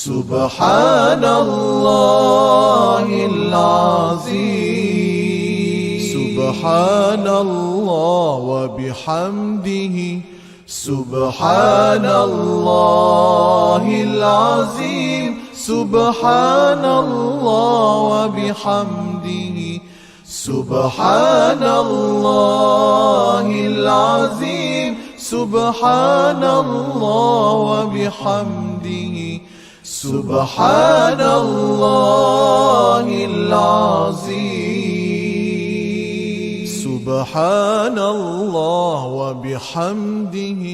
سبحان الله العظيم سبحان الله وبحمده سبحان الله العظيم سبحان الله وبحمده سبحان الله العظيم سبحان الله وبحمده سبحان الله العظيم سبحان الله وبحمده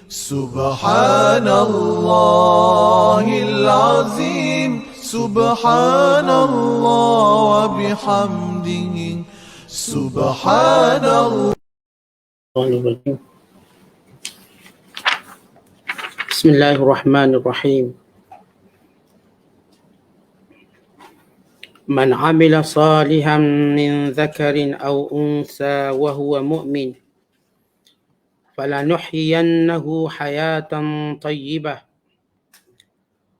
سبحان الله العظيم سبحان الله وبحمده سبحان الله. بسم الله الرحمن الرحيم. من عمل صالحا من ذكر أو أنثى وهو مؤمن فلنحيينه حياة طيبة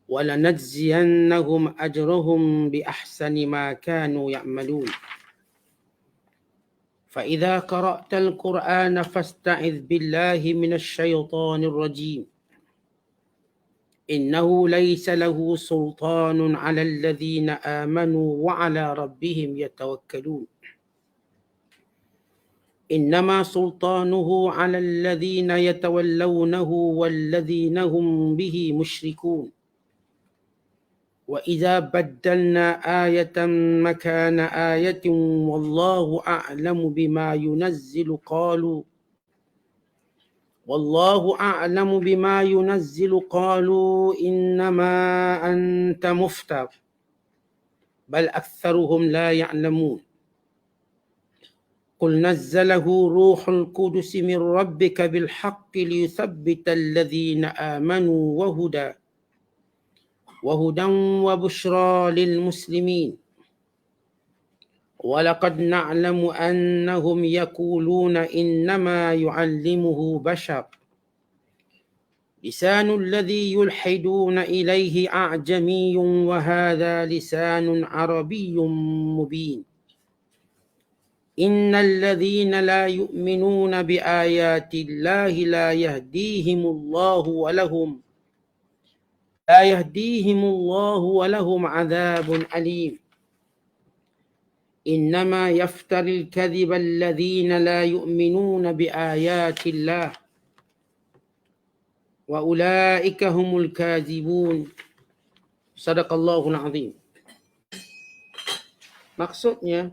ولنجزينهم أجرهم بأحسن ما كانوا يعملون. فإذا قرأت القرآن فاستعذ بالله من الشيطان الرجيم إنه ليس له سلطان على الذين آمنوا وعلى ربهم يتوكلون. إنما سلطانه على الذين يتولونه والذين هم به مشركون. وإذا بدلنا آية مكان آية والله أعلم بما ينزل قالوا إنما أنت مفتر بل أكثرهم لا يعلمون. قل نزله روح القدس من ربك بالحق ليثبت الذين آمنوا وهدى وبشرى للمسلمين. ولقد نعلم أنهم يقولون إنما يعلمه بشر لسان الذي يلحدون إليه أعجمي وهذا لسان عربي مبين. إن الذين لا يؤمنون بآيات الله لا يهديهم الله ولهم عذاب أليم. إنما يفتري الكذب الذين لا يؤمنون بآيات الله وأولئك هم الكاذبون. صدق Allahul Azim. Maksudnya,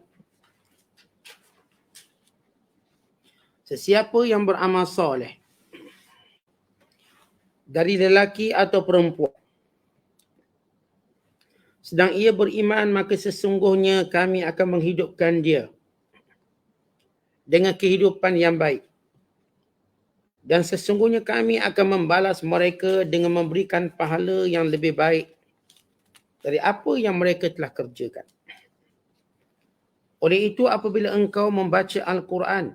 sesiapa yang beramal soleh dari lelaki atau perempuan sedang ia beriman, maka sesungguhnya kami akan menghidupkan dia dengan kehidupan yang baik. Dan sesungguhnya kami akan membalas mereka dengan memberikan pahala yang lebih baik dari apa yang mereka telah kerjakan. Oleh itu, apabila engkau membaca Al-Quran,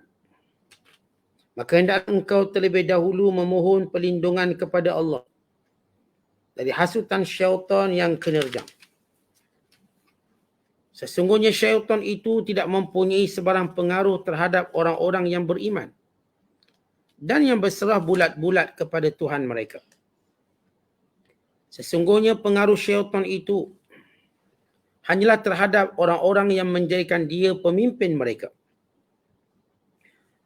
maka hendaklah engkau terlebih dahulu memohon perlindungan kepada Allah dari hasutan syaitan yang kenerjang. Sesungguhnya syaitan itu tidak mempunyai sebarang pengaruh terhadap orang-orang yang beriman dan yang berserah bulat-bulat kepada Tuhan mereka. Sesungguhnya pengaruh syaitan itu hanyalah terhadap orang-orang yang menjadikan dia pemimpin mereka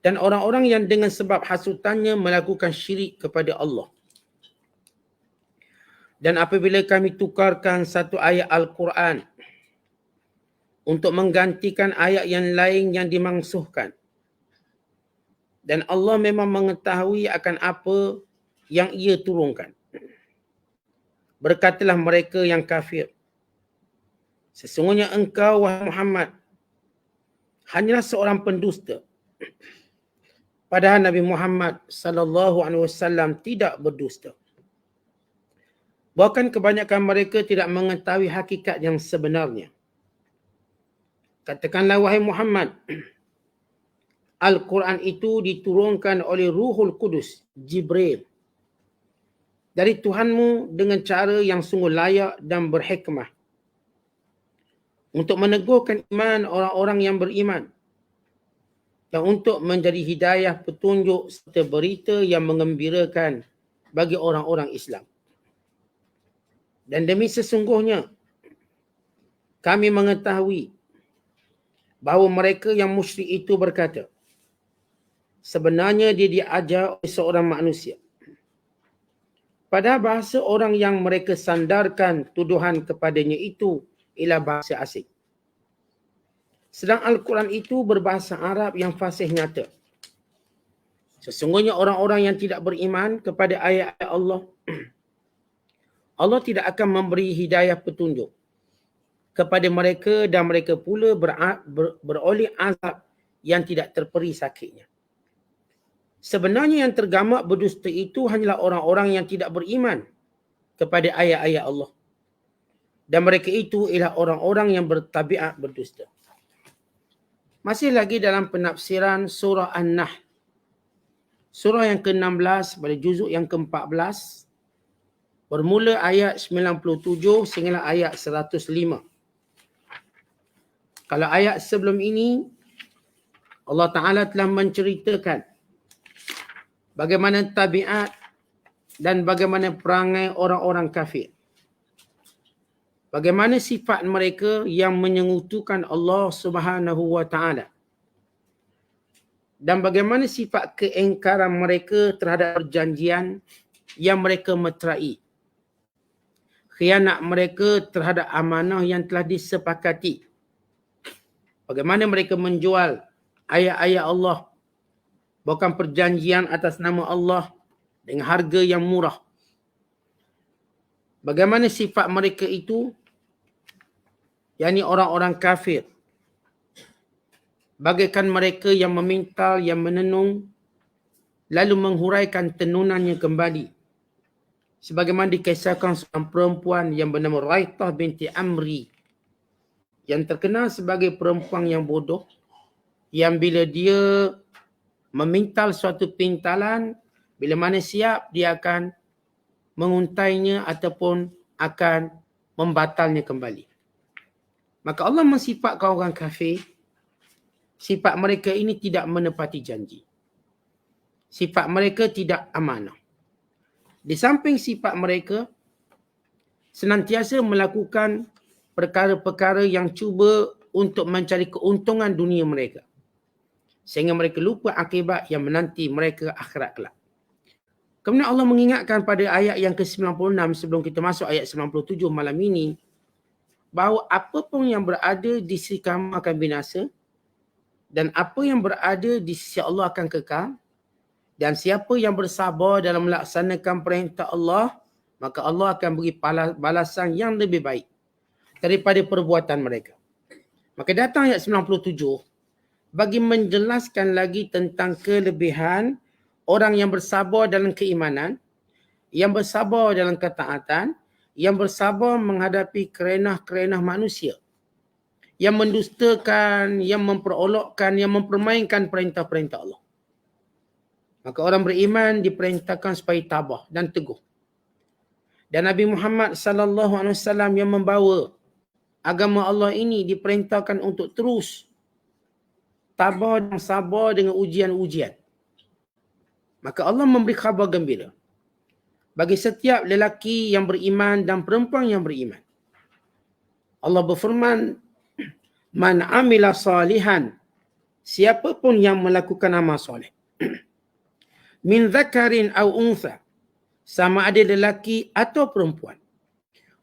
dan orang-orang yang dengan sebab hasutannya melakukan syirik kepada Allah. Dan apabila kami tukarkan satu ayat Al-Quran untuk menggantikan ayat yang lain yang dimangsuhkan, dan Allah memang mengetahui akan apa yang ia turunkan, berkatalah mereka yang kafir, sesungguhnya engkau, wahai Muhammad, hanyalah seorang pendusta, padahal Nabi Muhammad SAW tidak berdusta. Bahkan kebanyakan mereka tidak mengetahui hakikat yang sebenarnya. Katakanlah, wahai Muhammad, Al-Quran itu diturunkan oleh Ruhul Kudus, Jibril, dari Tuhanmu dengan cara yang sungguh layak dan berhikmah untuk meneguhkan iman orang-orang yang beriman dan untuk menjadi hidayah petunjuk serta berita yang menggembirakan bagi orang-orang Islam. Dan demi sesungguhnya kami mengetahui bahawa mereka yang musyrik itu berkata, sebenarnya dia diajar oleh seorang manusia. Padahal bahasa orang yang mereka sandarkan tuduhan kepadanya itu ialah bahasa asing. Sedang Al-Quran itu berbahasa Arab yang fasih nyata. Sesungguhnya orang-orang yang tidak beriman kepada ayat-ayat Allah, Allah tidak akan memberi hidayah petunjuk kepada mereka dan mereka pula beroleh azab yang tidak terperi sakitnya. Sebenarnya yang tergamak berdusta itu hanyalah orang-orang yang tidak beriman kepada ayat-ayat Allah. Dan mereka itu ialah orang-orang yang bertabiat berdusta. Masih lagi dalam penafsiran surah An-Nahl. Surah yang ke-16 pada juzuk yang ke-14. Bermula ayat 97 sehinggalah ayat 105. Kalau ayat sebelum ini, Allah Ta'ala telah menceritakan bagaimana tabiat dan bagaimana perangai orang-orang kafir. Bagaimana sifat mereka yang menyengutukan Allah Subhanahu wa Ta'ala. Dan bagaimana sifat keingkaran mereka terhadap perjanjian yang mereka meterai. Khianat mereka terhadap amanah yang telah disepakati. Bagaimana mereka menjual ayat-ayat Allah, bukan perjanjian atas nama Allah dengan harga yang murah. Bagaimana sifat mereka itu, yakni orang-orang kafir, bagaikan mereka yang memintal, yang menenung, lalu menghuraikan tenunannya kembali. Sebagaimana dikisahkan seorang perempuan yang bernama Raithah binti Amri, yang terkenal sebagai perempuan yang bodoh, yang bila dia memintal suatu pintalan, bila mana siap, dia akan menguntainya ataupun akan membatalnya kembali. Maka Allah mensifatkan orang kafir, sifat mereka ini tidak menepati janji. Sifat mereka tidak amanah. Di samping sifat mereka, senantiasa melakukan perkara-perkara yang cuba untuk mencari keuntungan dunia mereka. Sehingga mereka lupa akibat yang menanti mereka akhirat kelak. Kemudian Allah mengingatkan pada ayat yang ke-96 sebelum kita masuk ayat 97 malam ini, bahawa apa pun yang berada di sisi kamu akan binasa dan apa yang berada di sisi Allah akan kekal, dan siapa yang bersabar dalam melaksanakan perintah Allah, maka Allah akan beri balasan yang lebih baik daripada perbuatan mereka. Maka datang ayat 97 bagi menjelaskan lagi tentang kelebihan orang yang bersabar dalam keimanan, yang bersabar dalam ketaatan, yang bersabar menghadapi kerenah-kerenah manusia, yang mendustakan, yang memperolokkan, yang mempermainkan perintah-perintah Allah. Maka orang beriman diperintahkan supaya tabah dan teguh. Dan Nabi Muhammad sallallahu alaihi wasallam yang membawa agama Allah ini diperintahkan untuk terus tabah dan sabar dengan ujian-ujian. Maka Allah memberi khabar gembira bagi setiap lelaki yang beriman dan perempuan yang beriman. Allah berfirman, man amila salihan, siapa pun yang melakukan amal soleh, min zakarin au untha, sama ada lelaki atau perempuan,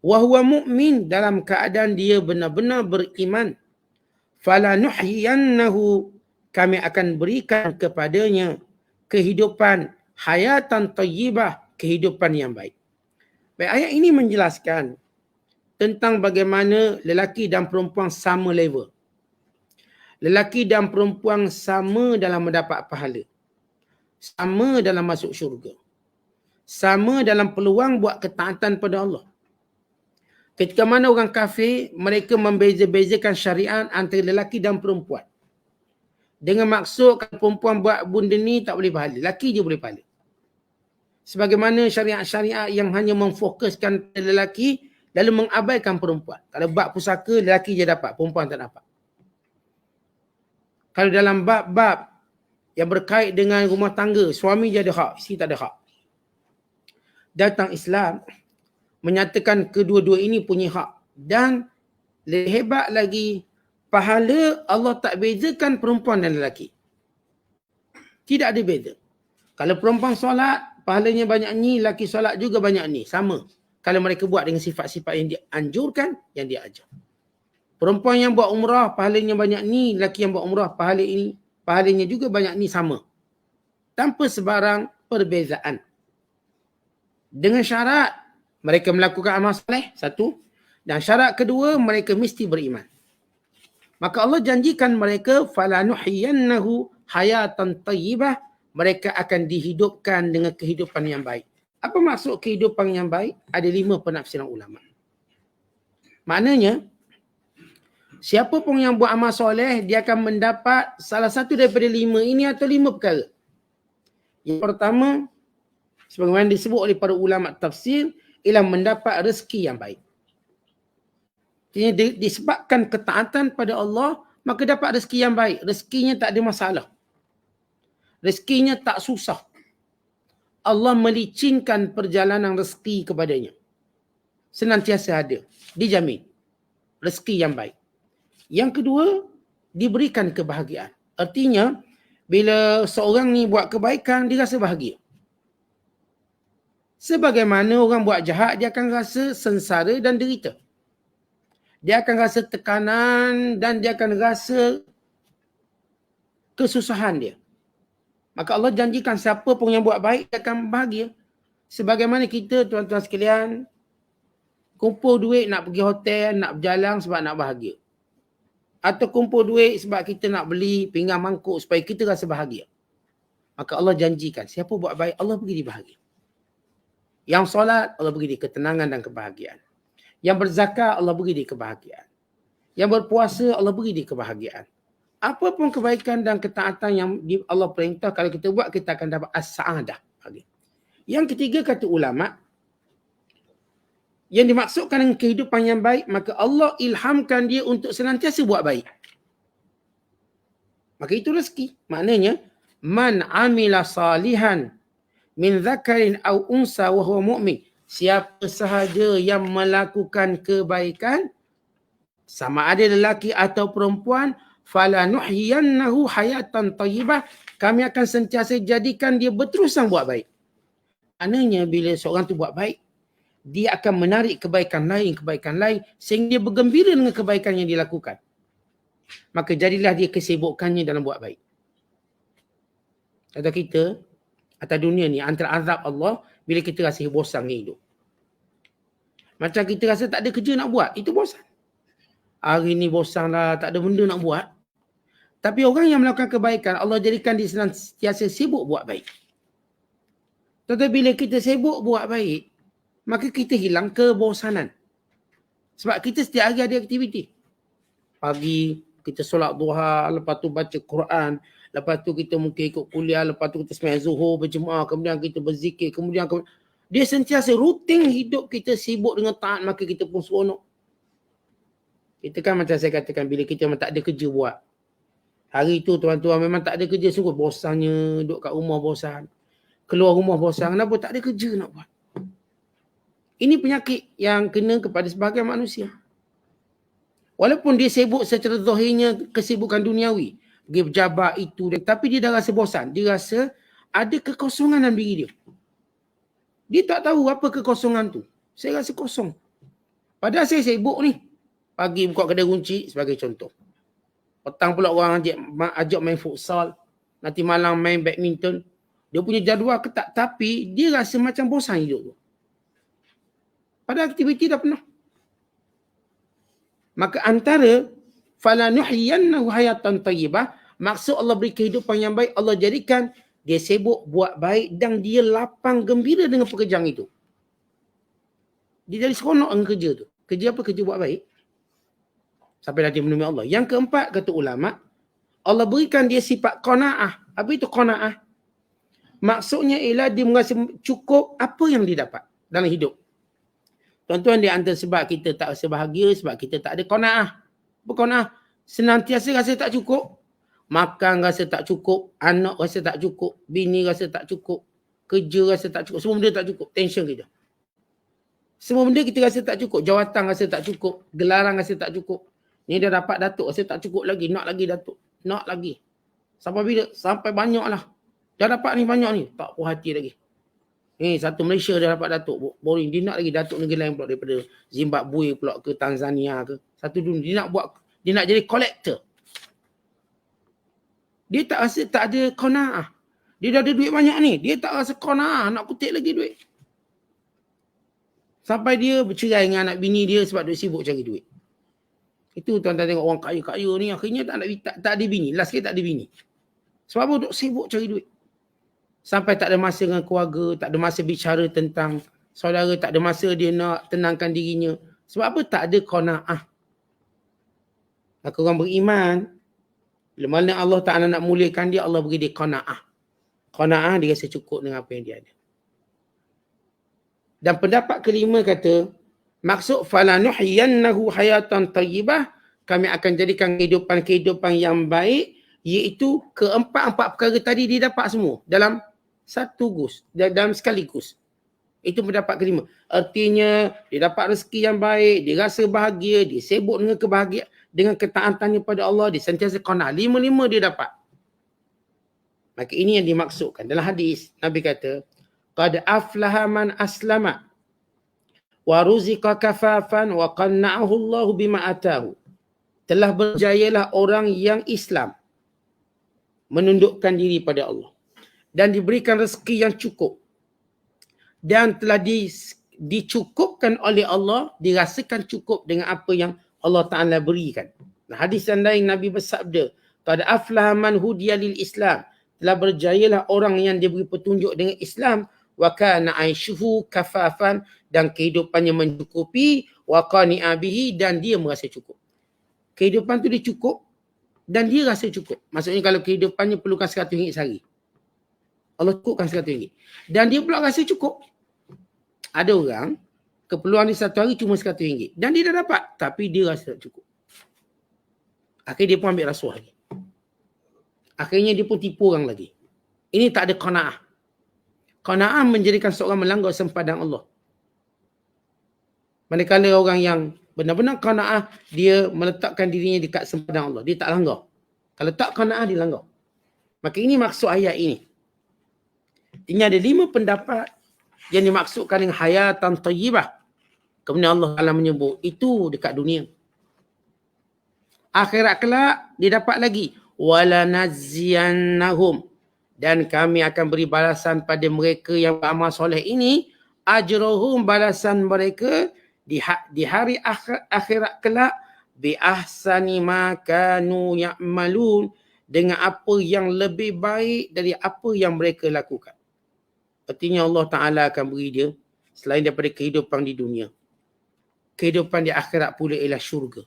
wa huwa mu'min, dalam keadaan dia benar-benar beriman, fala nuhyiyannahu, kami akan berikan kepadanya kehidupan hayatan thayyibah, kehidupan yang baik. Baik, ayat ini menjelaskan tentang bagaimana lelaki dan perempuan sama level. Lelaki dan perempuan sama dalam mendapat pahala. Sama dalam masuk syurga. Sama dalam peluang buat ketaatan pada Allah. Ketika mana orang kafir, mereka membeza-bezakan syariat antara lelaki dan perempuan. Dengan maksud kalau perempuan buat benda ni tak boleh pahala. Lelaki je boleh pahala. Sebagaimana syariat-syariat yang hanya memfokuskan lelaki lalu mengabaikan perempuan. Kalau bab pusaka, lelaki je dapat, perempuan tak dapat. Kalau dalam bab-bab yang berkait dengan rumah tangga, suami je ada hak, isteri tak ada hak. Datang Islam menyatakan kedua-dua ini punya hak. Dan lebih hebat lagi, pahala Allah tak bezakan perempuan dan lelaki. Tidak ada beza. Kalau perempuan solat, pahalanya banyak ni, lelaki solat juga banyak ni. Sama. Kalau mereka buat dengan sifat-sifat yang dianjurkan, yang dia ajar. Perempuan yang buat umrah, pahalanya banyak ni. Lelaki yang buat umrah, pahalanya juga banyak ni, sama. Tanpa sebarang perbezaan. Dengan syarat, mereka melakukan amal soleh, satu. Dan syarat kedua, mereka mesti beriman. Maka Allah janjikan mereka, فَلَنُحْيَنَّهُ حَيَاةً طَيِّبَةً. Mereka akan dihidupkan dengan kehidupan yang baik. Apa maksud kehidupan yang baik? Ada 5 penafsiran ulama. Maknanya, siapa pun yang buat amal soleh, dia akan mendapat salah satu daripada 5 ini atau 5 perkara. Yang pertama, sebagaimana disebut oleh para ulama tafsir, ialah mendapat rezeki yang baik. Disebabkan ketaatan pada Allah, maka dapat rezeki yang baik. Rezekinya tak ada masalah. Rezekinya tak susah. Allah melicinkan perjalanan rezeki kepadanya. Senantiasa ada. Dijamin. Rezeki yang baik. Yang kedua, diberikan kebahagiaan. Artinya, bila seorang ni buat kebaikan, dia rasa bahagia. Sebagaimana orang buat jahat, dia akan rasa sengsara dan derita. Dia akan rasa tekanan dan dia akan rasa kesusahan dia. Maka Allah janjikan siapa pun yang buat baik dia akan bahagia. Sebagaimana kita tuan-tuan sekalian kumpul duit nak pergi hotel, nak berjalan sebab nak bahagia. Atau kumpul duit sebab kita nak beli pinggan mangkuk supaya kita rasa bahagia. Maka Allah janjikan siapa buat baik Allah beri dia bahagia. Yang solat Allah beri dia ketenangan dan kebahagiaan. Yang berzakat Allah beri dia kebahagiaan. Yang berpuasa Allah beri dia kebahagiaan. Apa pun kebaikan dan ketaatan yang Allah perintah, kalau kita buat, kita akan dapat as-sa'adah. Yang ketiga, kata ulama, yang dimaksudkan dengan kehidupan yang baik, maka Allah ilhamkan dia untuk senantiasa buat baik. Maka itu rezeki. Maknanya, man amila salihan min zakarin aw unsa wa huwa mu'min. Siapa sahaja yang melakukan kebaikan, sama ada lelaki atau perempuan, falanuhyiyannahu hayatan thayyibah, kami akan sentiasa jadikan dia berterusan buat baik. Maknanya bila seorang tu buat baik, dia akan menarik kebaikan lain sehingga dia bergembira dengan kebaikan yang dilakukan. Maka jadilah dia kesibukannya dalam buat baik. Kata kita, atas dunia ni antara azab Allah bila kita rasa bosan dengan hidup. Macam kita rasa tak ada kerja nak buat, itu bosan. Hari ni bosan lah, tak ada benda nak buat. Tapi orang yang melakukan kebaikan, Allah jadikan dia senantiasa sibuk buat baik. Tetapi bila kita sibuk buat baik, maka kita hilang kebosanan. Sebab kita setiap hari ada aktiviti. Pagi kita solat duha, lepas tu baca Quran, lepas tu kita mungkin ikut kuliah, lepas tu kita sembahyang zuhur, berjemaah, kemudian kita berzikir, kemudian dia sentiasa rutin hidup kita sibuk dengan taat, maka kita pun seronok. Kita kan macam saya katakan, bila kita memang tak ada kerja buat. Hari tu tuan-tuan memang tak ada kerja, sungguh bosannya, duduk kat rumah bosan. Keluar rumah bosan, kenapa tak ada kerja nak buat? Ini penyakit yang kena kepada sebahagian manusia. Walaupun dia sibuk secara zahirnya kesibukan duniawi, pergi berjabat itu, tapi dia dah rasa bosan. Dia rasa ada kekosongan dalam diri dia. Dia tak tahu apa kekosongan tu. Saya rasa kosong. Padahal saya sibuk ni. Pagi buka kedai kunci sebagai contoh. Petang pula orang ajak main futsal. Nanti malam main badminton. Dia punya jadual ketat. Tapi dia rasa macam bosan hidup tu. Padahal aktiviti dah penuh. Maka antara falanuhyiyannahu hayatan thayyibah, maksud Allah beri kehidupan yang baik, Allah jadikan dia sibuk buat baik dan dia lapang gembira dengan pekerjaan itu. Dia jadi seronok dengan kerja tu. Kerja apa? Kerja buat baik. Sampai dia menemui Allah. Yang keempat, kata ulama, Allah berikan dia sifat qanaah. Apa itu qanaah? Maksudnya ialah dia merasa cukup apa yang dia dapat dalam hidup. Tuan-tuan, di antara sebab kita tak rasa bahagia sebab kita tak ada qanaah. Berqanaah. Senantiasa rasa tak cukup. Makan rasa tak cukup. Anak rasa tak cukup. Bini rasa tak cukup. Kerja rasa tak cukup. Semua benda tak cukup. Tension kita. Semua benda kita rasa tak cukup. Jawatan rasa tak cukup. Gelaran rasa tak cukup. Ni dah dapat Datuk rasa tak cukup lagi. Nak lagi Datuk. Nak lagi. Sampai bila? Sampai banyak lah. Dah dapat ni banyak ni. Tak puas hati lagi. Satu Malaysia dah dapat Datuk. Boring. Dia nak lagi Datuk negeri lain pula daripada Zimbabwe pula ke Tanzania ke. Satu dunia. Dia nak buat. Dia nak jadi collector. Dia tak rasa tak ada qanaah. Dia dah ada duit banyak ni. Dia tak rasa qanaah. Nak kutip lagi duit. Sampai dia bercerai dengan anak bini dia sebab dia sibuk cari duit. Itu tuan-tuan tengok orang kaya-kaya ni. Akhirnya tak ada bini. Last sekali tak ada bini. Sebab apa? Duk sibuk cari duit. Sampai tak ada masa dengan keluarga. Tak ada masa bicara tentang saudara. Tak ada masa dia nak tenangkan dirinya. Sebab apa? Tak ada qanaah. Maka orang beriman, bila mana Allah Ta'ala nak muliakan dia, Allah beri dia qanaah. Qanaah dia rasa cukup dengan apa yang dia ada. Dan pendapat kelima kata, maksud falanuhyiyannahu hayatan tayyibah, kami akan jadikan kehidupan yang baik, iaitu keempat-empat perkara tadi dia dapat semua dalam satu gus, dalam sekaligus. Itu pendapat kelima. Artinya dia dapat rezeki yang baik, dia rasa bahagia, dia sibuk dengan kebahagiaan, dengan ketaatannya pada Allah, dia sentiasa qanaah. Lima-lima dia dapat. Maka ini yang dimaksudkan. Dalam hadis, Nabi kata, qad aflaha man aslama wa ruziqa kafafan wa qanna'ahu Allah bima atahu. Telah berjayalah orang yang Islam, menundukkan diri pada Allah, dan diberikan rezeki yang cukup, dan telah dicukupkan oleh Allah, dirasakan cukup dengan apa yang Allah Ta'ala berikan. Nah, hadis yang lain Nabi bersabda, qad aflaha man hudiya lil Islam, telah berjayalah orang yang diberi petunjuk dengan Islam, wa kana aishuhu kafafan, dan kehidupannya mencukupi, wa qani'a bihi, dan dia merasa cukup. Kehidupan tu dia cukup dan dia rasa cukup. Maksudnya kalau kehidupannya perlukan RM100 sehari, Allah cukupkan RM100 dan dia pula rasa cukup. Ada orang keperluan dia satu hari cuma RM100 dan dia dah dapat, tapi dia rasa cukup. Akhirnya dia pun ambil rasuah lagi. Akhirnya dia pun tipu orang lagi. Ini tak ada qanaah. Qanaah menjadikan seorang melanggar sempadan Allah. Manakala orang yang benar-benar qanaah, dia meletakkan dirinya dekat sempadan Allah. Dia tak langgar. Kalau tak qanaah, dia langgar. Maka ini maksud ayat ini. Ini ada 5 pendapat yang dimaksudkan dengan hayatan tayyibah. Kemudian Allah Ta'ala menyebut itu dekat dunia. Akhirat kelak dia dapat lagi. Walanaziyannahum, dan kami akan beri balasan pada mereka yang beramal soleh ini, ajrohum, balasan mereka di hari akhirat kelak, bi ahsani ma kanu ya'malun, dengan apa yang lebih baik dari apa yang mereka lakukan. Artinya Allah Ta'ala akan beri dia selain daripada kehidupan di dunia, kehidupan di akhirat pula ialah syurga.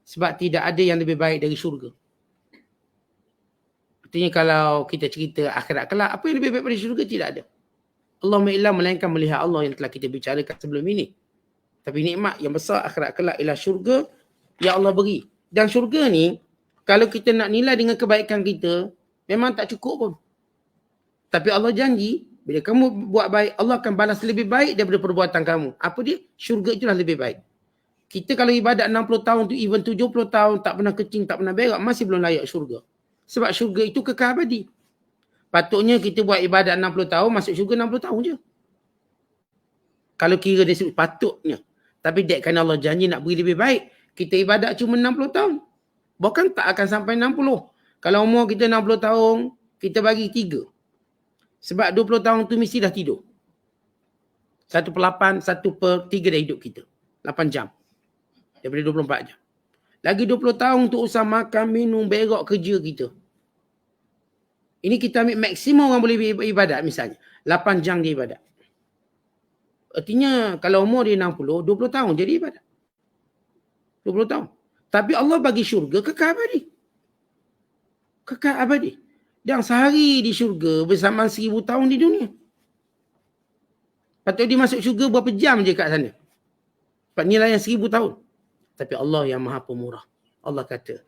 Sebab tidak ada yang lebih baik dari syurga. Artinya kalau kita cerita akhirat kelak, apa yang lebih baik daripada syurga? Tidak ada. Allahumma illa melainkan melihat Allah yang telah kita bicarakan sebelum ini. Tapi nikmat yang besar akhirat kelak ialah syurga yang Allah beri. Dan syurga ni, kalau kita nak nilai dengan kebaikan kita, memang tak cukup pun. Tapi Allah janji, bila kamu buat baik, Allah akan balas lebih baik daripada perbuatan kamu. Apa dia? Syurga itulah lebih baik. Kita kalau ibadat 60 tahun tu, even 70 tahun, tak pernah kecing, tak pernah berak, masih belum layak syurga. Sebab syurga itu kekal abadi. Patutnya kita buat ibadat 60 tahun, masuk syurga 60 tahun je. Kalau kira dia sebut patutnya. Tapi dek kerana Allah janji nak beri lebih baik, kita ibadat cuma 60 tahun. Bahkan tak akan sampai 60. Kalau umur kita 60 tahun, kita bagi 3. Sebab 20 tahun tu mesti dah tidur. 1/8, 1/3 dah hidup kita. 8 jam. Daripada 24 jam. Lagi 20 tahun untuk usaha makan, minum, berak, kerja kita. Ini kita ambil maksimum orang boleh ibadat misalnya. 8 jam dia ibadat. Artinya kalau umur dia 60, 20 tahun jadi ibadat. 20 tahun. Tapi Allah bagi syurga kekal abadi. Kekal abadi. Dan sehari di syurga bersamaan 1000 tahun di dunia. Patut dia masuk syurga berapa jam je kat sana. Sebab nilai yang 1000 tahun. Tapi Allah yang maha pemurah. Allah kata,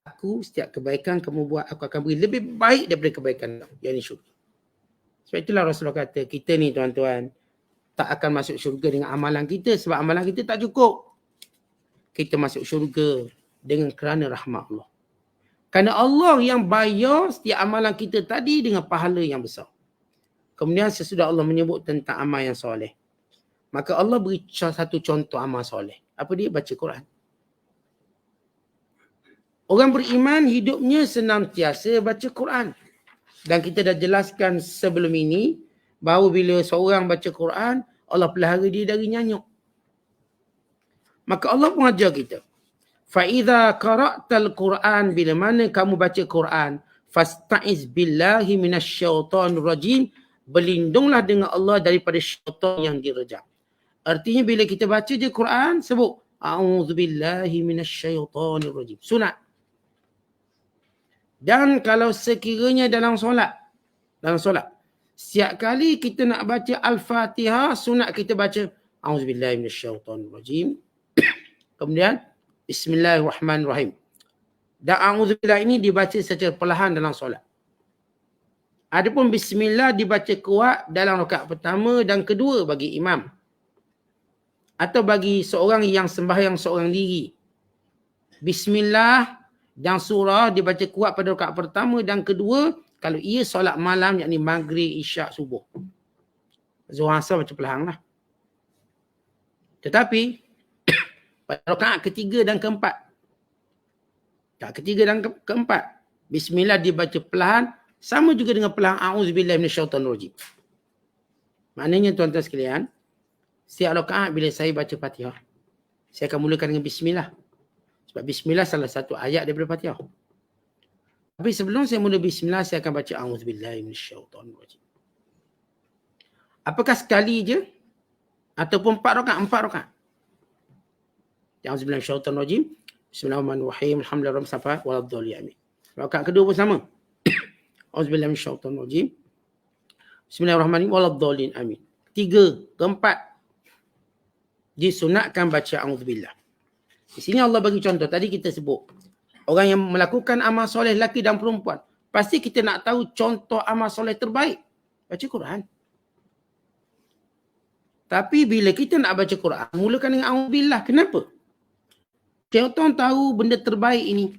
aku setiap kebaikan kamu buat, aku akan beri lebih baik daripada kebaikan kamu. Yang ini syurga. Sebab itulah Rasulullah kata, kita ni tuan-tuan, tak akan masuk syurga dengan amalan kita. Sebab amalan kita tak cukup. Kita masuk syurga dengan kerana rahmat Allah. Kerana Allah yang bayar setiap amalan kita tadi dengan pahala yang besar. Kemudian sesudah Allah menyebut tentang amal yang soleh, maka Allah beri satu contoh amal soleh. Apa dia? Baca Quran. Orang beriman hidupnya senantiasa baca Quran. Dan kita dah jelaskan sebelum ini bahawa bila seorang baca Quran, Allah pelihara dia dari nyanyuk. Maka Allah mengajar kita. فَإِذَا قَرَأْتَ الْقُرْآنِ bila mana kamu baca Quran, فَاسْتَعِذْ بِاللَّهِ مِنَ الشَّيْطَانِ الرَّجِيمِ berlindunglah dengan Allah daripada syaitan yang direjam. Artinya bila kita baca je Quran, sebut A'udzubillahi minasyaitonir rajim. Sunat. Dan kalau sekiranya dalam solat, setiap kali kita nak baca Al-Fatihah, sunat kita baca A'udzubillahi minasyaitonir rajim. Kemudian Bismillahirrahmanirrahim. Dan A'udzubillah ini dibaca secara perlahan dalam solat. Adapun Bismillah dibaca kuat dalam rakaat pertama dan kedua bagi imam. Atau bagi seorang yang sembahyang seorang diri. Bismillah dan surah dibaca kuat pada rakaat pertama dan kedua kalau ia solat malam, yakni maghrib, isyak, subuh. Zuhur, asar baca perlahan lah. Tetapi pada rakaat ketiga dan keempat. Rakaat ketiga dan keempat. Bismillah dibaca perlahan. Sama juga dengan perlahan A'udzubillahi minasyaitonir rajim. Maknanya tuan-tuan sekalian, setiap rakaat bila saya baca Fatihah, saya akan mulakan dengan Bismillah. Sebab Bismillah salah satu ayat daripada Fatihah. Tapi sebelum saya mula Bismillah, saya akan baca A'udzubillahi minasyaitonir rajim. Apakah sekali je? Ataupun 4 rakaat? 4 rakaat. A'udzubillahi minasyaitonir rajim. Bismillahirrahmanirrahim. Alhamdulillah sampai waladhdallin. Rakaat kedua pun sama. A'udzubillahi minasyaitonir rajim. Bismillahirrahmanirrahim. Waladhdallin. Amin. 3, keempat. Disunatkan baca A'udzubillah. Di sini Allah bagi contoh. Tadi kita sebut. Orang yang melakukan amal soleh lelaki dan perempuan. Pasti kita nak tahu contoh amal soleh terbaik. Baca Quran. Tapi bila kita nak baca Quran, mulakan dengan A'udzubillah. Kenapa? Syaitan tahu benda terbaik ini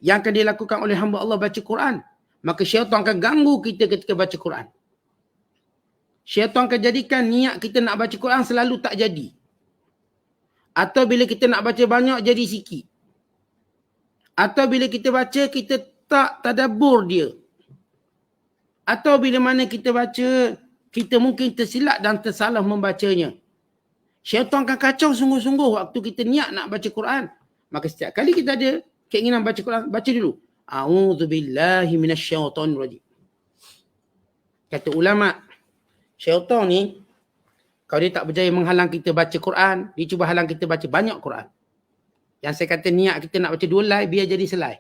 yang akan dilakukan oleh hamba Allah baca Quran. Maka syaitan akan ganggu kita ketika baca Quran. Syaitan akan jadikan niat kita nak baca Quran selalu tak jadi. Atau bila kita nak baca banyak jadi sikit. Atau bila kita baca kita tak tadabbur dia. Atau bila mana kita baca kita mungkin tersilap dan tersalah membacanya. Syaitan akan kacau sungguh-sungguh waktu kita niat nak baca Quran. Maka setiap kali kita ada keinginan baca Quran, baca dulu. A'udzubillahi minasyaitonir rajim. Kata ulama, syaitan ni, kalau dia tak berjaya menghalang kita baca Quran, dia cuba halang kita baca banyak Quran. Yang saya kata niat kita nak baca 2 helai, biar jadi selai.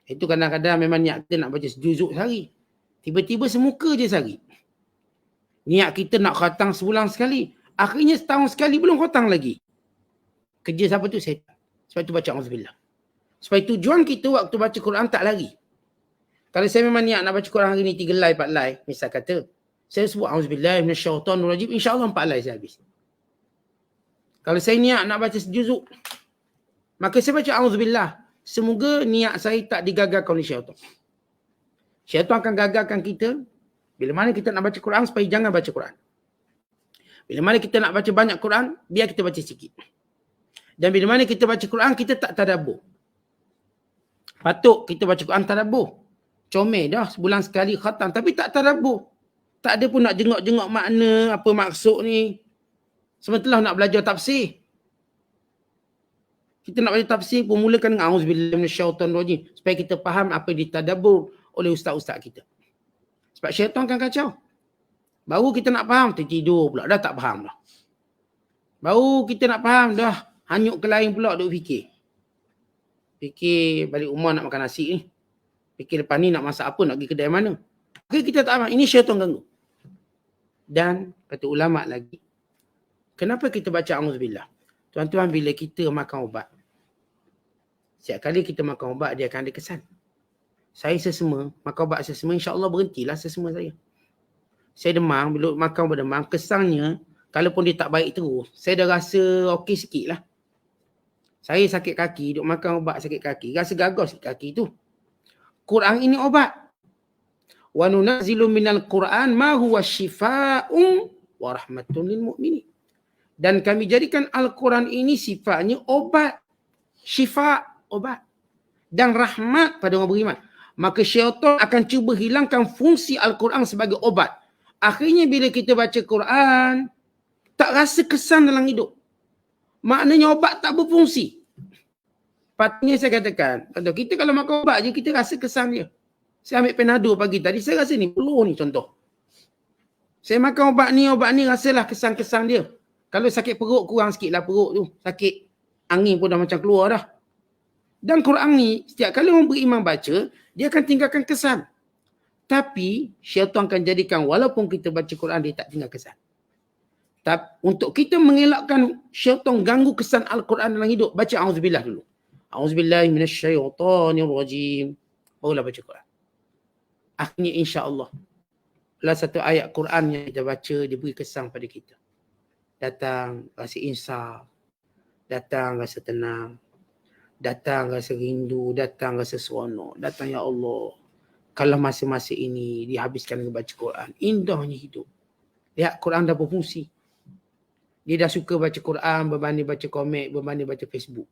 Itu kadang-kadang memang niat kita nak baca sejuzuk sehari. Tiba-tiba semuka je sehari. Niat kita nak khatang sebulan sekali. Akhirnya setahun sekali belum khatang lagi. Kerja siapa tu? Syaitan. Sebab itu baca Auzubillah. Supaya tujuan kita waktu baca Quran tak lari. Kalau saya memang niat nak baca Quran hari ni 3 helai, 4 helai. Misal kata, saya sebut Auzubillahi minasyaitonir rajim. InsyaAllah 4 helai saya habis. Kalau saya niat nak baca sejuzuk, maka saya baca Auzubillah. Semoga niat saya tak digagalkan oleh syaitan. Syaitan akan gagalkan kita bila mana kita nak baca Quran supaya jangan baca Quran. Bila mana kita nak baca banyak Quran, biar kita baca sikit. Dan bila mana kita baca Quran, kita tak tadabbur. Patut kita baca Quran tadabbur. Comel dah sebulan sekali khatam, tapi tak tadabbur. Tak ada pun nak jengok-jengok makna, apa maksud ni. Sementara nak belajar tafsir. Kita nak baca tafsir pun mulakan dengan A'udzubillahi minasyaitonir rajim. Supaya kita faham apa yang ditadabbur oleh ustaz-ustaz kita. Sebab syaitan kan kacau. Baru kita nak faham, tertidur pula. Dah tak faham dah. Baru kita nak faham, dah hanyut ke lain pula duk fikir. Fikir balik rumah nak makan nasi ni. Fikir lepas ni nak masak apa, nak pergi kedai mana. Okay, kita tak aman. Ini syaitan ganggu. Dan kata ulama lagi, kenapa kita baca auzubillah? Tuan-tuan, bila kita makan ubat, setiap kali kita makan ubat, dia akan ada kesan. Saya sesama, makan ubat sesama, insya-Allah berhentilah sesama saya. Saya demam, bila makan ubat demam, kesannya, kalaupun dia tak baik terus, saya dah rasa okey sikit lah. Saya sakit kaki, duk makan ubat sakit kaki, rasa gagal sikit kaki tu. Quran ini obat. Wa nunazzilu minal Quran ma huwa syifaa'un wa rahmatun lil mu'minin. Dan kami jadikan Al-Quran ini sifatnya obat. Syifa, obat. Dan rahmat pada orang beriman. Maka syaitan akan cuba hilangkan fungsi Al-Quran sebagai obat. Akhirnya bila kita baca Quran, tak rasa kesan dalam hidup. Maknanya obat tak berfungsi. Patutnya saya katakan, kita kalau makan ubat je, kita rasa kesan dia. Saya ambil Panadol pagi tadi, saya rasa ni peluh ni contoh. Saya makan ubat ni rasalah kesan-kesan dia. Kalau sakit perut, kurang sikit lah perut tu. Sakit angin pun dah macam keluar dah. Dan Quran ni, setiap kali orang beriman baca, dia akan tinggalkan kesan. Tapi, syaitan akan jadikan walaupun kita baca Quran, dia tak tinggal kesan. Tapi, untuk kita mengelakkan syaitan ganggu kesan Al-Quran dalam hidup, baca auzubillah dulu. Auzubillahi minasyaitanirrajim. Barulah baca Quran. Akhirnya insya-Allah, lah satu ayat Quran yang kita baca, dia beri kesan pada kita. Datang rasa insaf, datang rasa tenang, datang rasa rindu, datang rasa seronok, datang ya Allah. Kalau masa-masa ini dihabiskan dengan baca Quran, indahnya hidup. Lihat Quran dah berfungsi. Dia dah suka baca Quran berbanding baca komik, berbanding baca Facebook.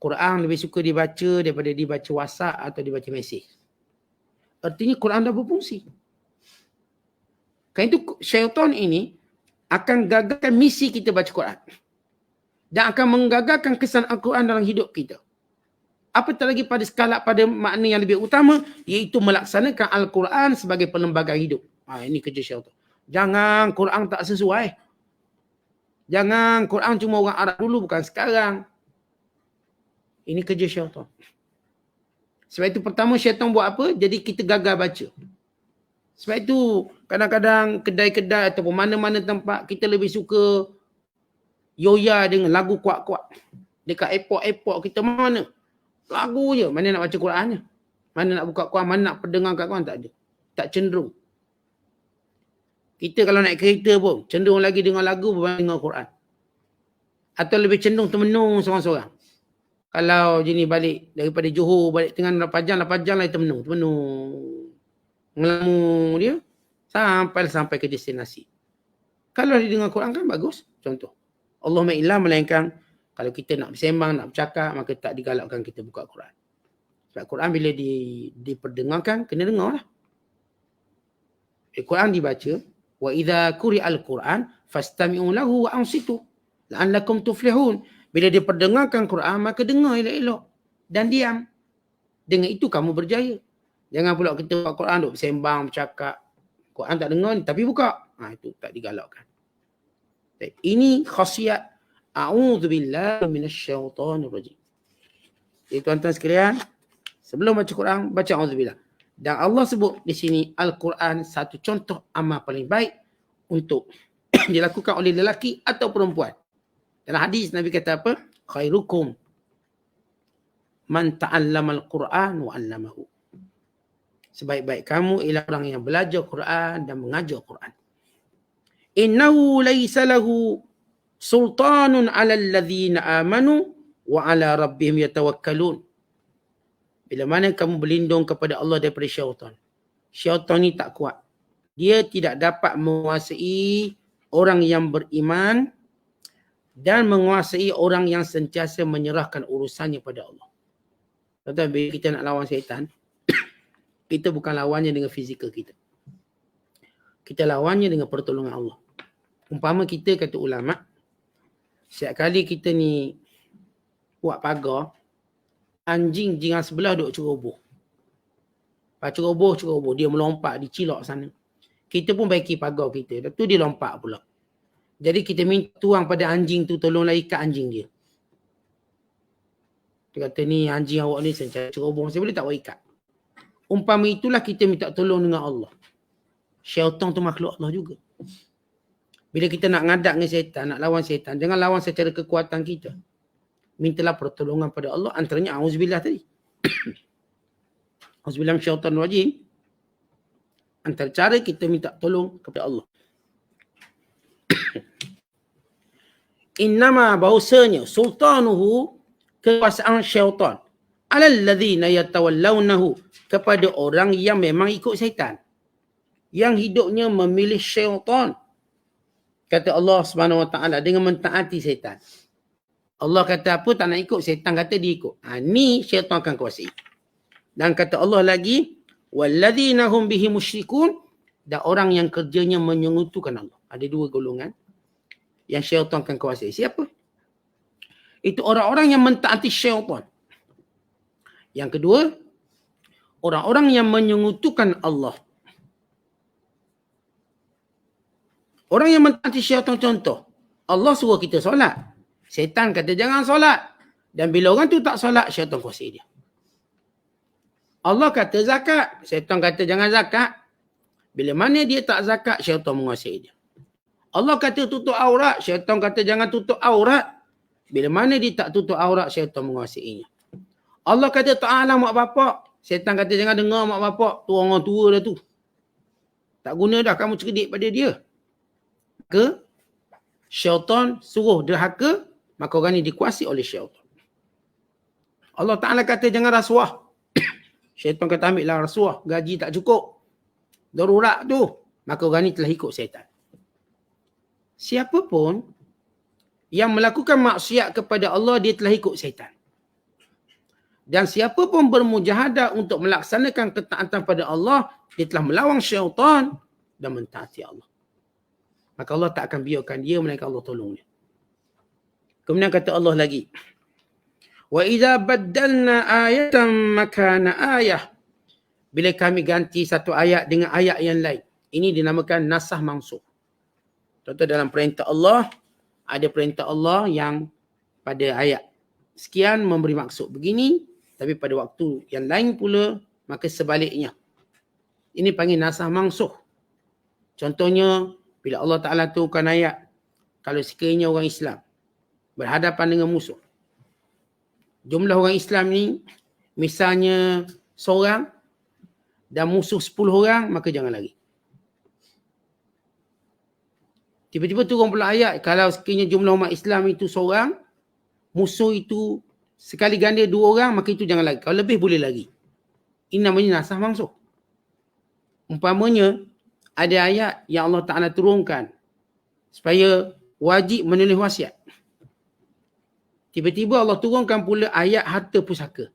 Quran lebih suka dibaca daripada dibaca WhatsApp atau dibaca mesej. Artinya Quran dah berfungsi. Kerana itu syaitan ini akan gagalkan misi kita baca Quran. Dan akan menggagalkan kesan Al-Quran dalam hidup kita. Apatah lagi pada skala, pada makna yang lebih utama, iaitu melaksanakan Al-Quran sebagai pelembagaan hidup. Ini kerja syaitan. Jangan Quran tak sesuai. Jangan Quran cuma orang Arab dulu, bukan sekarang. Ini kerja syaitan. Sebab itu pertama syaitan buat apa? Jadi kita gagal baca. Sebab itu kadang-kadang kedai-kedai ataupun mana-mana tempat kita lebih suka yoya dengan lagu kuat-kuat. Dekat airport-airport kita mana? Lagu je. Mana nak baca Qurannya? Mana nak buka Quran? Mana nak pendengar kat Quran? Tak ada. Tak cenderung. Kita kalau naik kereta pun cenderung lagi dengar lagu berbanding dengan Quran. Atau lebih cenderung termenung seorang-seorang. Kalau jenis balik daripada Johor, balik tengah 8 jam lah termenung. Ngelamu dia sampai ke destinasi. Kalau dia dengar Quran kan bagus. Contoh. Allahumma illa melainkan kalau kita nak bersembang, nak bercakap, maka tak digalakkan kita buka Quran. Sebab Quran bila diperdengarkan, kena dengar lah. Quran dibaca. Wa idza quri'al Quran fastami'u lahu wa ansitu la'allakum tuflihun. Bila dia perdengarkan Quran, maka dengar elok-elok. Dan diam. Dengan itu kamu berjaya. Jangan pula kita buat Quran, duk bersembang, bercakap. Quran tak dengar ni, tapi buka. Itu tak digalakkan. Ini khasiat. A'udzubillahi minasyaitanirrajim. Jadi tuan-tuan sekalian, sebelum baca Quran, baca auzubillah. Dan Allah sebut di sini, Al-Quran satu contoh amal paling baik untuk dilakukan oleh lelaki atau perempuan. Dalam hadis Nabi kata apa? Khairukum man ta'allama al-Quran wa 'allamahu. Sebaik-baik kamu ialah orang yang belajar Quran dan mengajar Quran. Innahu laysa lahu sultanun 'alal ladzina amanu wa 'ala rabbihim yatawakkalun. Bila mana kamu berlindung kepada Allah daripada syaitan. Syaitan ni tak kuat. Dia tidak dapat menguasai orang yang beriman dan menguasai orang yang sentiasa menyerahkan urusannya pada Allah. Contoh bila kita nak lawan syaitan, kita bukan lawannya dengan fizikal kita. Kita lawannya dengan pertolongan Allah. Umpama kita kata ulama, setiap kali kita ni buat pagar, anjing jiran sebelah duk ceroboh. Lepas ceroboh, dia melompat, dicilok sana. Kita pun baiki pagar kita, lepas tu dia lompat pula. Jadi kita minta tuang pada anjing tu, tolonglah ikat anjing dia. Dia kata ni anjing awak ni saya cerobong, saya boleh tak awak ikat? Umpama itulah kita minta tolong dengan Allah. Syaitan tu makhluk Allah juga. Bila kita nak ngadak dengan syaitan, nak lawan syaitan, jangan lawan secara kekuatan kita. Mintalah pertolongan pada Allah, antaranya auzubillah tadi. Auzubillah minasyaitanir rajim. Antara cara kita minta tolong kepada Allah. Innama bahawasanya sultanuhu, kekuasaan syaitan, alal ladzina yatawallawnahu, kepada orang yang memang ikut syaitan, yang hidupnya memilih syaitan. Kata Allah Subhanahu Wa Taala dengan mentaati syaitan. Allah kata apa, tak nak ikut, syaitan kata dia ikut. Ni syaitan akan kuasai. Dan kata Allah lagi, walladzina hum bihi musyrikun, dan orang yang kerjanya menyekutukan Allah. Ada dua golongan yang syaitan akan kuasai. Siapa? Itu orang-orang yang mentaati syaitan. Yang kedua, orang-orang yang menyekutukan Allah. Orang yang mentaati syaitan, contoh, Allah suruh kita solat, syaitan kata jangan solat. Dan bila orang tu tak solat, syaitan kuasai dia. Allah kata zakat, syaitan kata jangan zakat. Bila mana dia tak zakat, syaitan menguasai dia. Allah kata tutup aurat, syaitan kata jangan tutup aurat. Bila mana dia tak tutup aurat, syaitan menguasainya. Allah kata ta'ala mak bapak, syaitan kata jangan dengar mak bapak, tu orang tua dah tu. Tak guna dah kamu cerdik pada dia. Maka syaitan suruh derhaka, maka orang ni dikuasai oleh syaitan. Allah Ta'ala kata jangan rasuah. Syaitan kata ambillah rasuah, gaji tak cukup, darurat tu. Maka orang ni telah ikut syaitan. Siapa pun yang melakukan maksiat kepada Allah, dia telah ikut syaitan. Dan siapa pun bermujahadah untuk melaksanakan ketaatan pada Allah, dia telah melawan syaitan dan mentaati Allah. Maka Allah tak akan biarkan dia, melainkan Allah tolong dia. Kemudian kata Allah lagi, wa idza baddalna ayatan makana ayah, bila kami ganti satu ayat dengan ayat yang lain. Ini dinamakan nasah mansukh. Contoh dalam perintah Allah, ada perintah Allah yang pada ayat sekian memberi maksud begini, tapi pada waktu yang lain pula, maka sebaliknya. Ini panggil nasah mansukh. Contohnya, bila Allah Ta'ala turunkan ayat, kalau sekiranya orang Islam berhadapan dengan musuh, jumlah orang Islam ni, misalnya seorang, dan musuh 10 orang, maka jangan lari. Tiba-tiba turun pula ayat, kalau sekiranya jumlah umat Islam itu seorang, musuh itu sekali ganda 2 orang, maka itu jangan lari. Kalau lebih boleh lari. Ini namanya nasah mansukh. Umpamanya, ada ayat yang Allah Ta'ala turunkan supaya wajib menulis wasiat. Tiba-tiba Allah turunkan pula ayat harta pusaka.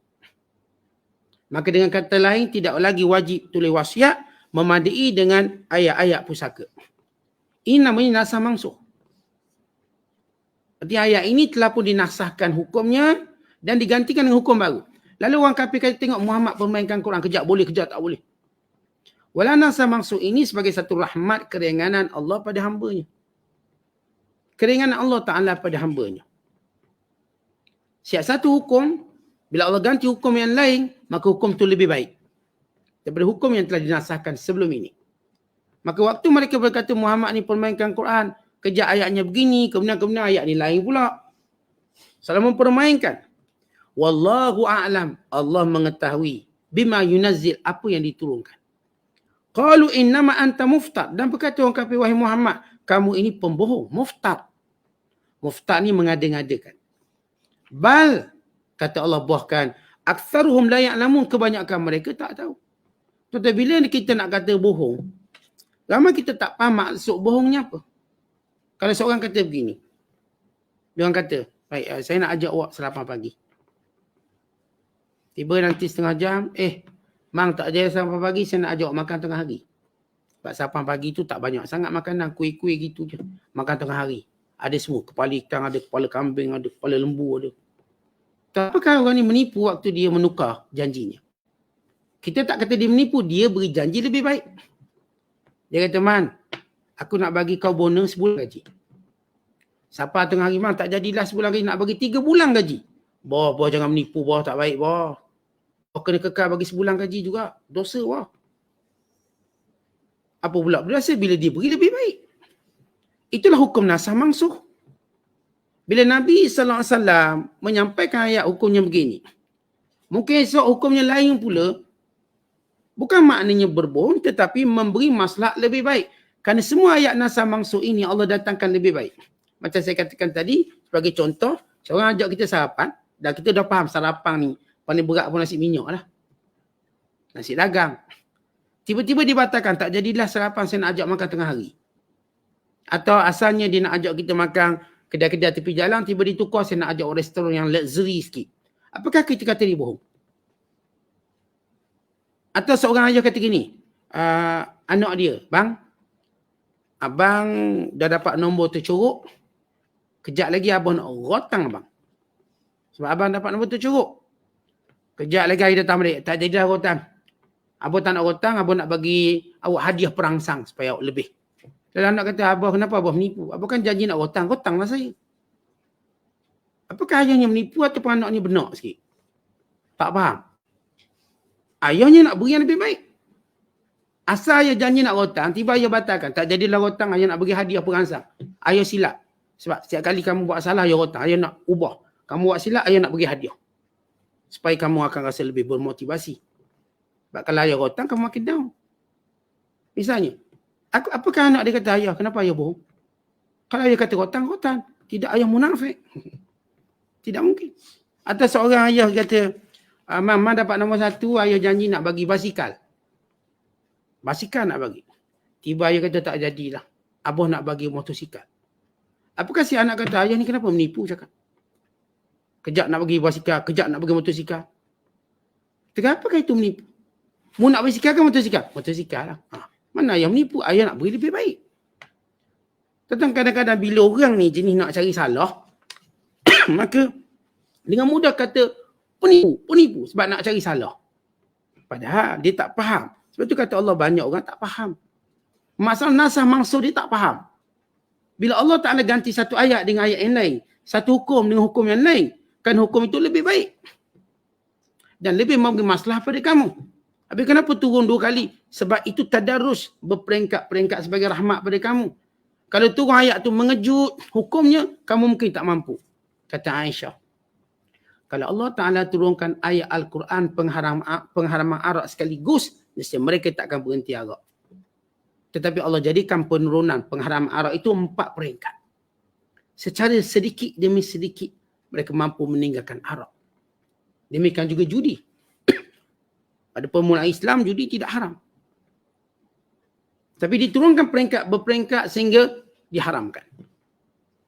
Maka dengan kata lain, tidak lagi wajib tulis wasiat memadai dengan ayat-ayat pusaka. Ini namanya nasah mansukh. Artinya ayat ini telah pun dinasahkan hukumnya dan digantikan dengan hukum baru. Lalu orang kafir kata tengok Muhammad permainkan Quran, kejap boleh, kejap tak boleh. Wala nasah mansukh ini sebagai satu rahmat keringanan Allah pada hamba-Nya. Keringanan Allah Ta'ala pada hamba-Nya. Setiap satu hukum, bila Allah ganti hukum yang lain, maka hukum itu lebih baik daripada hukum yang telah dinasahkan sebelum ini. Maka waktu mereka berkata Muhammad ni permainkan Quran, kejap ayatnya begini, kemudian ayat ni lain pula. Salah mempermainkan. Wallahu a'lam, Allah mengetahui bima yunazzil, apa yang diturunkan. Qalu innama anta muftar, dan berkata orang kafir, wahai Muhammad, kamu ini pembohong, muftar. Muftar ni mengada-ngadakan. Bal, kata Allah buahkan, aktsaruhum la ya'lamun, kebanyakan mereka tak tahu. Tetapi bila kita nak kata bohong, ramai kita tak faham maksud bohongnya apa. Kalau seorang kata begini, dia orang kata, baik, saya nak ajak awak sarapan pagi. Tiba nanti setengah jam, Mang tak ada sarapan pagi, saya nak ajak awak makan tengah hari. Sebab sarapan pagi tu tak banyak sangat makanan, kuih-kuih gitu je. Makan tengah hari. Ada semua, kepala ikan, ada kepala kambing, ada kepala lembu, ada. Apakah orang ni menipu waktu dia menukar janjinya? Kita tak kata dia menipu, dia beri janji lebih baik. Dia kata, Man, aku nak bagi kau bonus sebulan gaji. Siapa tengah hari, Man, tak jadilah sebulan gaji, nak bagi 3 bulan gaji. Boh jangan menipu, boh tak baik, boh. Boh kena kekal bagi sebulan gaji juga. Dosa, boh. Apa pula berasa bila dia beri lebih baik. Itulah hukum nasah mansuh. Bila Nabi SAW menyampaikan ayat hukumnya begini. Mungkin esok hukumnya lain pula. Bukan maknanya berbohong tetapi memberi maslahat lebih baik. Kerana semua ayat nasah mansuh ini Allah datangkan lebih baik. Macam saya katakan tadi, sebagai contoh, seorang ajak kita sarapan, dan kita dah faham sarapan ni paling berat pun nasi minyak lah. Nasi dagang. Tiba-tiba dibatalkan, tak jadilah sarapan saya nak ajak makan tengah hari. Atau asalnya dia nak ajak kita makan kedai-kedai tepi jalan, tiba ditukar saya nak ajak restoran yang luxury sikit. Apakah kita kata dia bohong? Atau seorang ayah kata gini, anak dia, bang, abang dah dapat nombor tercorok, kejap lagi abang nak rotang abang. Sebab abang dapat nombor tercorok. Kejap lagi hari datang balik, tak jadi dah rotang. Abang tak nak rotang, abang nak bagi awak hadiah perangsang supaya awak lebih. Dan anak kata, abang kenapa abang menipu? Abang kan janji nak rotang, rotanglah saya. Apakah ayahnya menipu ataupun anak ni benar sikit? Tak faham. Ayahnya nak beri yang lebih baik. Asal ayah janji nak rotang, tiba ayah batalkan. Tak jadilah rotang, ayah nak bagi hadiah perangsang. Ayah silap. Sebab setiap kali kamu buat salah, ayah rotang. Ayah nak ubah. Kamu buat silap, ayah nak bagi hadiah. Supaya kamu akan rasa lebih bermotivasi. Sebab kalau ayah rotang, kamu makin down. Misalnya, apakah anak dia kata, ayah, kenapa ayah bohong? Kalau ayah kata rotang, rotang. Tidak ayah munafik. Tidak mungkin. Atau seorang ayah kata, Mama dapat nombor 1, ayah janji nak bagi basikal. Basikal nak bagi. Tiba ayah kata tak jadilah. Abah nak bagi motosikal. Apakah si anak kata, ayah ni kenapa menipu cakap? Kejap nak bagi basikal, kejap nak bagi motosikal. Kata, apakah itu menipu? Mu nak basikal ke motosikal? Motosikal lah. Mana ayah menipu? Ayah nak beri lebih baik. Tentang kadang-kadang bila orang ni jenis nak cari salah, maka dengan mudah kata, penipu sebab nak cari salah. Padahal dia tak faham. Sebab tu kata Allah banyak orang tak faham. Masalah nasah mansuh dia tak faham. Bila Allah Ta'ala ganti satu ayat dengan ayat yang lain, satu hukum dengan hukum yang lain, kan hukum itu lebih baik. Dan lebih memberi masalah pada kamu. Habis kenapa turun 2 kali? Sebab itu tadarus berperingkat-peringkat sebagai rahmat pada kamu. Kalau turun ayat tu mengejut hukumnya, kamu mungkin tak mampu. Kata Aisyah. Kalau Allah Ta'ala turunkan ayat Al-Quran pengharaman arak sekaligus, nescaya mereka tak akan berhenti arak. Tetapi Allah jadikan penurunan pengharaman arak itu 4 peringkat. Secara sedikit demi sedikit, mereka mampu meninggalkan arak. Demikian juga judi. Pada permulaan Islam, judi tidak haram. Tapi diturunkan peringkat berperingkat sehingga diharamkan.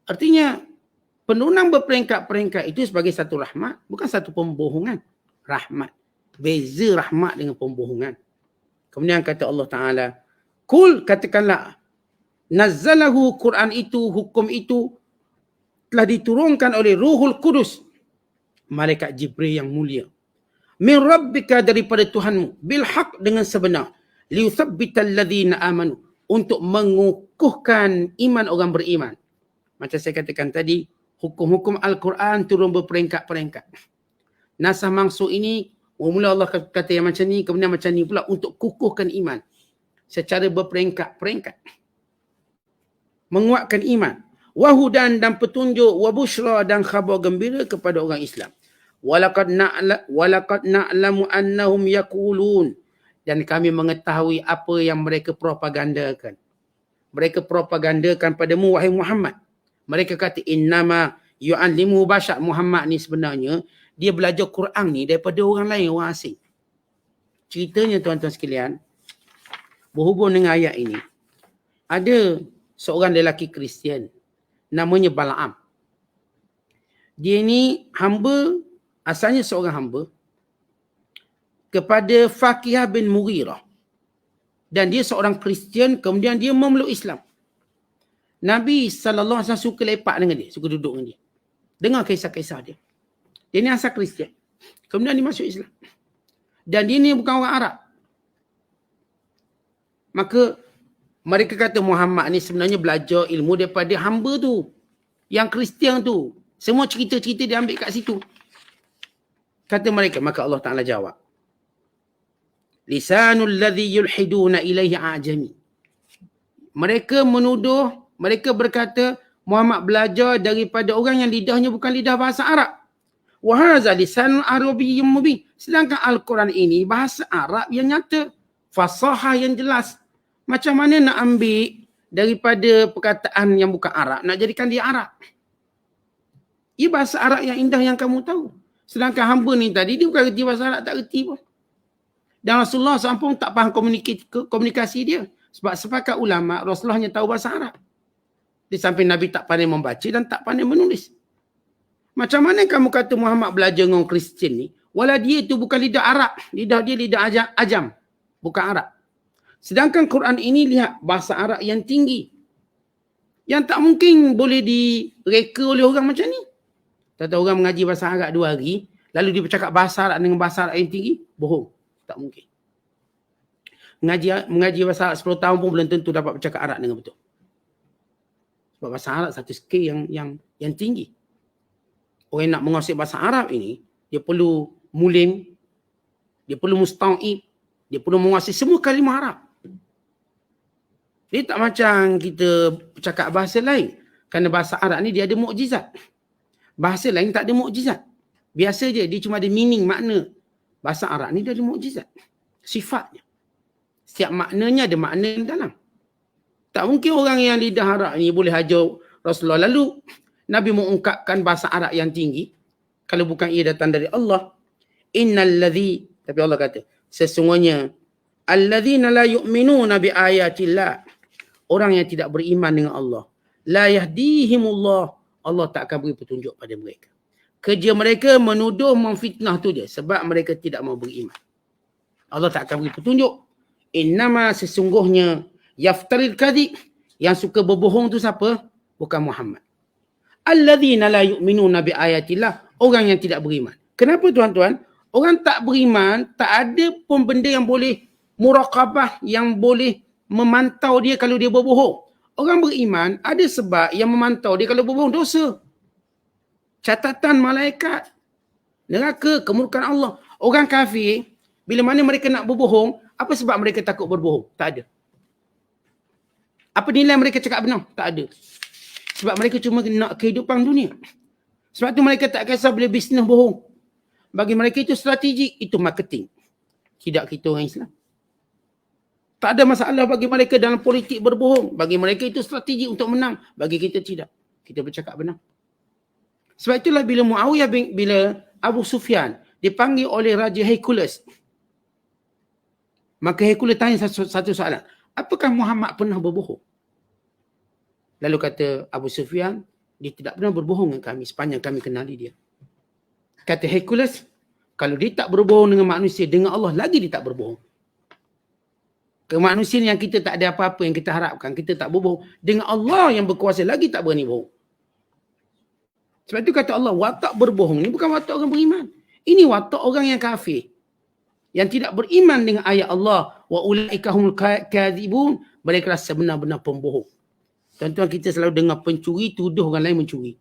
Artinya, penurunan berperingkat-peringkat itu sebagai satu rahmat, bukan satu pembohongan. Rahmat. Beza rahmat dengan pembohongan. Kemudian kata Allah Ta'ala, Kul, katakanlah, Nazzalahu Quran itu, hukum itu, telah diturunkan oleh Ruhul Kudus, malaikat Jibril yang mulia. Min Rabbika, daripada Tuhanmu, bilhaq, dengan sebenar. Liuthabbital ladzina amanu, untuk mengukuhkan iman orang beriman. Macam saya katakan tadi, hukum-hukum Al-Quran turun berperingkat-peringkat. Nasah mansuh ini, mula Allah kata yang macam ni, kemudian macam ni pula untuk kukuhkan iman. Secara berperingkat-peringkat. Menguatkan iman. Wahudan, dan petunjuk, wabushra, dan khabar gembira kepada orang Islam. Walaqad na'lamu annahum yaqulun, dan kami mengetahui apa yang mereka propagandakan. Mereka propagandakan padamu, wahai Muhammad. Mereka kata, innama yu'allimu bashar. Muhammad ni sebenarnya, dia belajar Quran ni daripada orang lain, orang asing. Ceritanya tuan-tuan sekalian, berhubung dengan ayat ini, ada seorang lelaki Kristian, namanya Bal'am. Dia ni hamba, asalnya seorang hamba, kepada Fakihah bin Mughirah. Dan dia seorang Kristian, kemudian dia memeluk Islam. Nabi SAW suka lepak dengan dia, suka duduk dengan dia. Dengar kisah-kisah dia. Dia ni asal Kristian. Kemudian dia masuk Islam. Dan dia ni bukan orang Arab. Maka mereka kata Muhammad ni sebenarnya belajar ilmu daripada hamba tu. Yang Kristian tu. Semua cerita-cerita dia ambil kat situ. Kata mereka, maka Allah Ta'ala jawab. Lisanul ladhi yulhiduna ilaihi ajami. Mereka menuduh, mereka berkata, Muhammad belajar daripada orang yang lidahnya bukan lidah bahasa Arab. Wa hadza lisanul arabiyyun mubin. Sedangkan Al-Quran ini bahasa Arab yang nyata, fasahah yang jelas. Macam mana nak ambil daripada perkataan yang bukan Arab, nak jadikan dia Arab? Ia bahasa Arab yang indah yang kamu tahu. Sedangkan hamba ni tadi, dia bukan reti bahasa Arab, tak reti pun. Dan Rasulullah SAW tak faham komunikasi dia. Sebab sepakat ulama, Rasulullah hanya tahu bahasa Arab. Di samping Nabi tak pandai membaca dan tak pandai menulis. Macam mana kamu kata Muhammad belajar dengan Kristian ni, walau dia itu bukan lidah Arab. Lidah dia lidah ajam, bukan Arab. Sedangkan Quran ini lihat bahasa Arab yang tinggi. Yang tak mungkin boleh direka oleh orang macam ni. Kata orang mengaji bahasa Arab 2 hari, lalu dia bercakap bahasa Arab dengan bahasa Arab yang tinggi, bohong. Tak mungkin. Mengaji bahasa Arab 10 tahun pun belum tentu dapat bercakap Arab dengan betul. Sebab bahasa Arab satu skill yang tinggi. Orang yang nak menguasai bahasa Arab ini, dia perlu mulim, dia perlu musta'ib, dia perlu menguasai semua kalimah Arab. Dia tak macam kita bercakap bahasa lain. Kerana bahasa Arab ni dia ada mukjizat. Bahasa lain tak ada mukjizat. Biasa je, dia cuma ada meaning, makna. Bahasa Arab ni dia ada mukjizat. Sifatnya. Setiap maknanya ada makna yang dalam. Tak mungkin orang yang lidah Arab ni boleh hajar Rasulullah. Lalu Nabi mengungkapkan bahasa Arab yang tinggi. Kalau bukan ia datang dari Allah. Innalladhi, tapi Allah kata, sesungguhnya alladzina la yu'minuna bi ayatillah. Orang yang tidak beriman dengan Allah. La yahdihimullah. Allah tak akan beri petunjuk pada mereka. Kerja mereka menuduh, memfitnah tu je. Sebab mereka tidak mau beriman. Allah tak akan beri petunjuk. Innama sesungguhnya yaftaril kadhib. Yang suka berbohong tu siapa? Bukan Muhammad. Alladzina la yu'minuna bi ayatillah. Orang yang tidak beriman. Kenapa tuan-tuan? Orang tak beriman, tak ada pun benda yang boleh muraqabah, yang boleh memantau dia kalau dia berbohong. Orang beriman ada sebab yang memantau dia kalau berbohong, dosa. Catatan malaikat, neraka, kemurkaan Allah. Orang kafir, bila mana mereka nak berbohong, apa sebab mereka takut berbohong? Tak ada. Apa nilai mereka cakap benar? Tak ada. Sebab mereka cuma nak kehidupan dunia. Sebab tu mereka tak kisah bila bisnes bohong. Bagi mereka itu strategik, itu marketing. Tidak kita orang Islam. Tak ada masalah bagi mereka dalam politik berbohong. Bagi mereka itu strategi untuk menang. Bagi kita tidak. Kita bercakap benar. Sebab itulah bila Muawiyah bila Abu Sufyan dipanggil oleh Raja Hercules. Maka Hercules tanya satu soalan. Apakah Muhammad pernah berbohong? Lalu kata Abu Sufyan, dia tidak pernah berbohong dengan kami sepanjang kami kenali dia. Kata Hercules, kalau dia tak berbohong dengan manusia, dengan Allah lagi dia tak berbohong. Kemanusiaan yang kita tak ada apa-apa yang kita harapkan, kita tak berbohong. Dengan Allah yang berkuasa lagi tak berani bohong. Sebab itu kata Allah, watak berbohong ni bukan watak orang beriman. Ini watak orang yang kafir. Yang tidak beriman dengan ayat Allah. Wa ulaika humul kadhibun. Mereka sebenar-benar pembohong. Tuan-tuan, kita selalu dengar pencuri tuduh orang lain mencuri.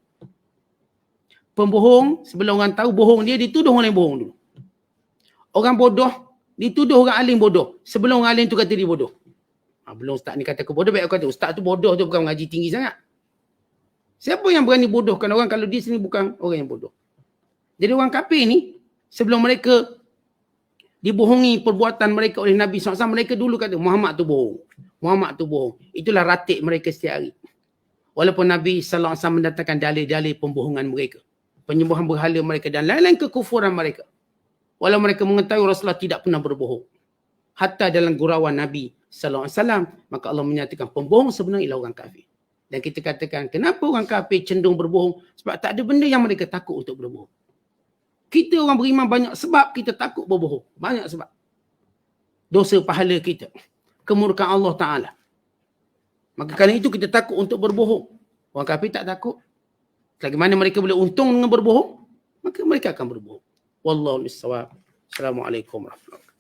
Pembohong, sebelum orang tahu bohong dia, dituduh orang lain bohong dulu. Orang bodoh, dituduh orang alim bodoh. Sebelum orang alim tu kata dia bodoh. Belum ustaz ni kata aku bodoh, baik aku kata ustaz tu bodoh tu bukan mengaji tinggi sangat. Siapa yang berani bodohkan orang kalau dia sendiri bukan orang yang bodoh? Jadi orang kafir ni, sebelum mereka dibohongi perbuatan mereka oleh Nabi SAW, mereka dulu kata Muhammad tu bohong. Muhammad tu bohong. Itulah ratik mereka setiap hari. Walaupun Nabi SAW mendatangkan dalil-dalil pembohongan mereka. Penyembahan berhala mereka dan lain-lain kekufuran mereka. Walau mereka mengetahui Rasulullah tidak pernah berbohong. Hatta dalam gurauan Nabi SAW, maka Allah menyatakan pembohong sebenarnya ialah orang kafir. Dan kita katakan, kenapa orang kafir cenderung berbohong? Sebab tak ada benda yang mereka takut untuk berbohong. Kita orang beriman banyak sebab kita takut berbohong. Banyak sebab. Dosa pahala kita. Kemurkaan Allah Ta'ala. Maka kerana itu kita takut untuk berbohong. Orang kafir tak takut. Selagi mana mereka boleh untung dengan berbohong, maka mereka akan berbohong. Wallahu a'lam. Assalamualaikum warahmatullahi wabarakatuh.